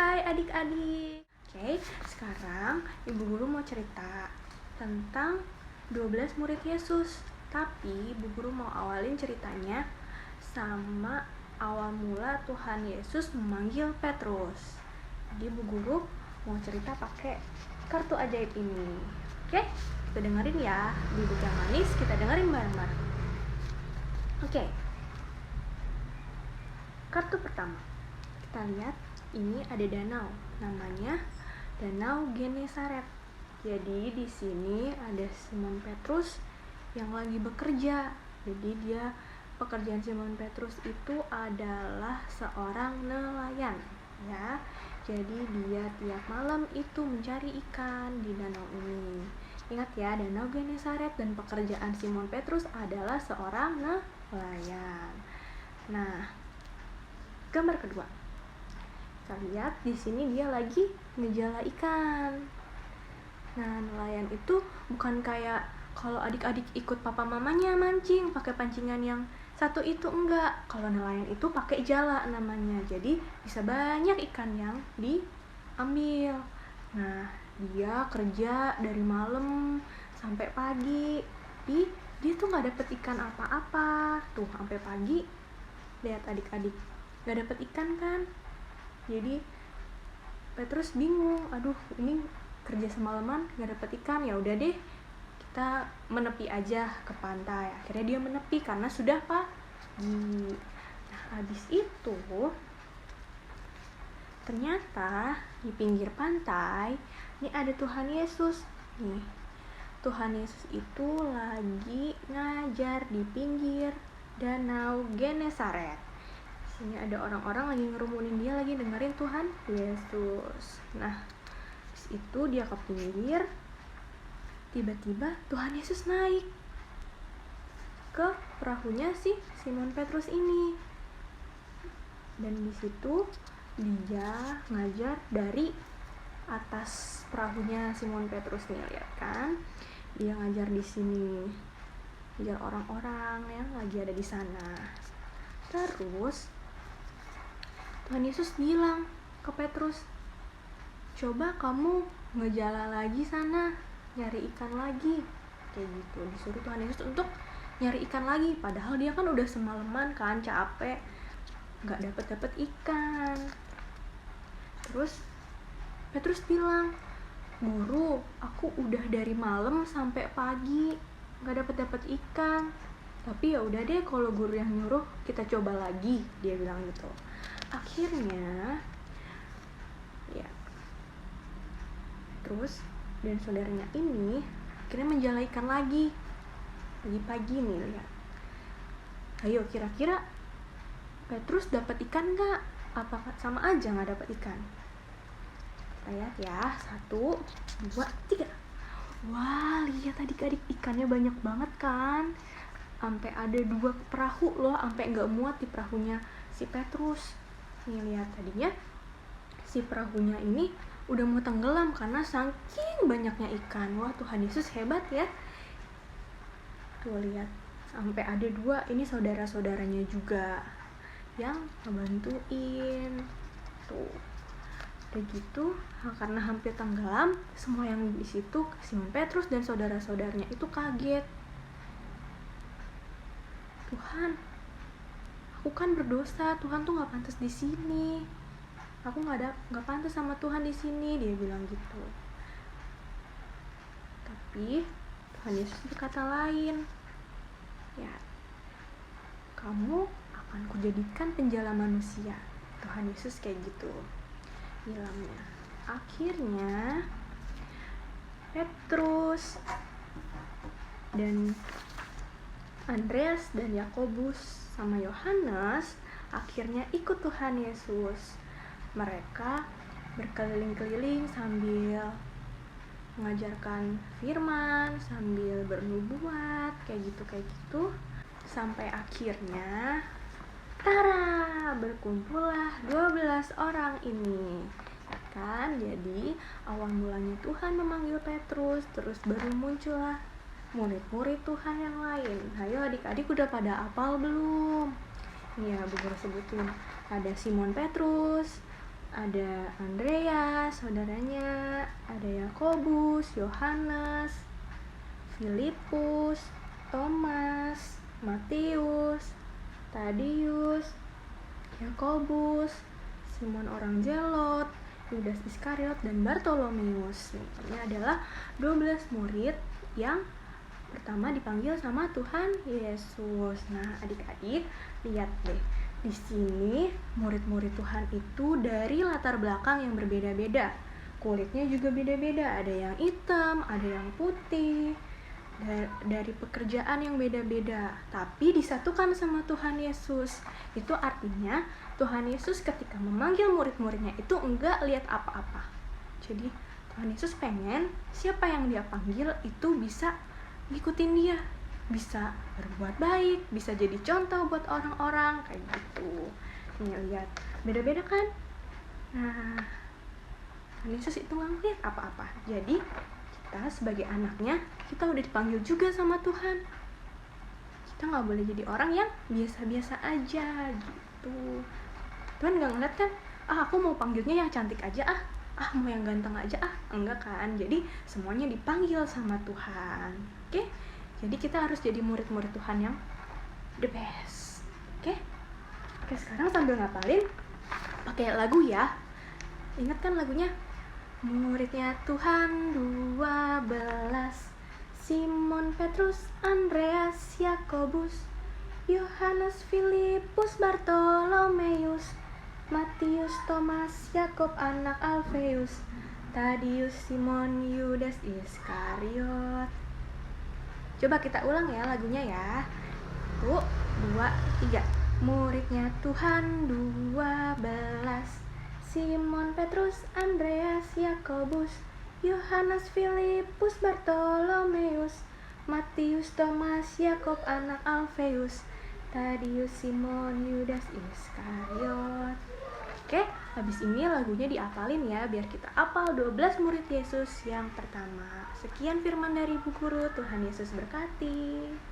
Hai adik-adik. Oke, sekarang Ibu Guru mau cerita tentang 12 murid Yesus. Tapi Ibu Guru mau awalin ceritanya sama awal mula Tuhan Yesus memanggil Petrus. Jadi Ibu Guru mau cerita pakai kartu ajaib ini. Oke, kita dengerin ya. Di buku yang manis kita dengerin bareng-bareng. Oke. Kartu pertama. Kita lihat ini ada danau, namanya Danau Genesaret. Jadi di sini ada Simon Petrus yang lagi bekerja. Jadi pekerjaan Simon Petrus itu adalah seorang nelayan, ya. Jadi dia tiap malam itu mencari ikan di danau ini. Ingat ya, Danau Genesaret, dan pekerjaan Simon Petrus adalah seorang nelayan. Nah, gambar kedua. Kita lihat di sini dia lagi ngejala ikan. Nah, nelayan itu bukan kayak kalau adik-adik ikut papa mamanya mancing pakai pancingan yang satu itu, enggak. Kalau nelayan itu pakai jala namanya. Jadi bisa banyak ikan yang diambil. Nah, dia kerja dari malam sampai pagi. Dia tuh nggak dapet ikan apa-apa. Tuh sampai pagi. Lihat adik-adik, nggak dapet ikan kan? Jadi Petrus bingung, aduh ini kerja semalaman gak dapet ikan, ya udah deh kita menepi aja ke pantai. Akhirnya dia menepi karena sudah pagi. Nah, habis itu ternyata di pinggir pantai ini ada Tuhan Yesus nih. Tuhan Yesus itu lagi ngajar di pinggir Danau Genesaret. Ini ada orang-orang lagi ngerumunin dia, lagi dengerin Tuhan Yesus. Nah, habis itu dia ke pinggir, tiba-tiba Tuhan Yesus naik ke perahunya si Simon Petrus ini. Dan di situ dia ngajar dari atas perahunya Simon Petrus nih, lihat kan? Dia ngajar di sini, ngajar orang-orang yang lagi ada di sana. Terus Tuhan Yesus bilang ke Petrus, coba kamu ngejala lagi sana, nyari ikan lagi. Kayak gitu, disuruh Tuhan Yesus untuk nyari ikan lagi. Padahal dia kan udah semalaman kan, capek, gak dapet ikan. Terus Petrus bilang, guru, aku udah dari malam sampai pagi gak dapet ikan. Tapi ya udah deh, kalau guru yang nyuruh kita coba lagi, dia bilang gitu. Akhirnya ya terus dan saudaranya ini akhirnya menjala ikan lagi pagi-pagi nih, lihat. Ayo, kira-kira Petrus dapat ikan nggak? Apa sama aja nggak dapat ikan? Kita lihat ya, 1, 2, 3. Wah, lihat adik-adik, ikannya banyak banget kan? Sampai ada 2 perahu loh, sampai nggak muat di perahunya si Petrus. Nih lihat, tadinya si perahunya ini udah mau tenggelam karena saking banyaknya ikan. Wah, Tuhan Yesus hebat ya. Tuh lihat, sampai ada 2, ini saudara-saudaranya juga yang ngebantuin. Tuh, udah gitu, karena hampir tenggelam, semua yang di situ, Simon Petrus dan saudara-saudaranya itu kaget. Tuhan, aku kan berdosa, Tuhan tuh nggak pantas di sini. Aku nggak pantas sama Tuhan di sini, dia bilang gitu. Tapi Tuhan Yesus berkata lain, ya, kamu akan kujadikan penjala manusia. Tuhan Yesus kayak gitu bilangnya. Akhirnya Petrus dan Andreas dan Yakobus sama Yohanes akhirnya ikut Tuhan Yesus. Mereka berkeliling-keliling sambil mengajarkan firman, sambil bernubuat, kayak gitu. Sampai akhirnya tara, berkumpullah 12 orang ini. Kan, jadi awal mulanya Tuhan memanggil Petrus, terus baru muncullah murid-murid Tuhan yang lain. Ayo adik-adik, udah pada hafal belum? Ya, Bu Guru sebutin. Ada Simon Petrus, ada Andreas, saudaranya, ada Yakobus, Yohanes, Filipus, Thomas, Matius, Tadius, Yakobus, Simon orang Zelot, Yudas Iskariot, dan Bartolomeus. Ini adalah 12 murid yang pertama dipanggil sama Tuhan Yesus. Nah, adik-adik, lihat deh. Di sini murid-murid Tuhan itu dari latar belakang yang berbeda-beda. Kulitnya juga beda-beda, ada yang hitam, ada yang putih, dari pekerjaan yang beda-beda, tapi disatukan sama Tuhan Yesus. Itu artinya Tuhan Yesus ketika memanggil murid-muridnya itu enggak lihat apa-apa. Jadi Tuhan Yesus pengen siapa yang dia panggil itu bisa ngikutin dia, bisa berbuat baik, bisa jadi contoh buat orang-orang, kayak gitu. Nih lihat, beda-beda kan? Nah, Tuhan Yesus itu nggak ngeliat apa-apa. Jadi kita sebagai anaknya, kita udah dipanggil juga sama Tuhan. Kita nggak boleh jadi orang yang biasa-biasa aja gitu. Tuhan nggak ngeliat kan, aku mau panggilnya yang cantik aja mau yang ganteng aja enggak kan. Jadi semuanya dipanggil sama Tuhan. Oke? Jadi kita harus jadi murid-murid Tuhan yang the best. Oke, sekarang sambil ngapalin pakai lagu ya. Ingat kan lagunya? Muridnya Tuhan 12, Simon, Petrus, Andreas, Yakobus, Yohanes, Filipus, Bartolomeus, Matius, Thomas, Yakob anak Alfeus, Tadius, Simon, Yudas Iskariot. Coba kita ulang ya lagunya ya. 1, 2, 3. Muridnya Tuhan 12, Simon, Petrus, Andreas, Yakobus, Yohanes, Filipus, Bartolomeus, Matius, Thomas, Yakob anak Alfeus, Tadius, Simon, Yudas Iskariot. Oke, habis ini lagunya diapalin ya, biar kita apal 12 murid Yesus yang pertama. Sekian firman dari Bu Guru, Tuhan Yesus berkati.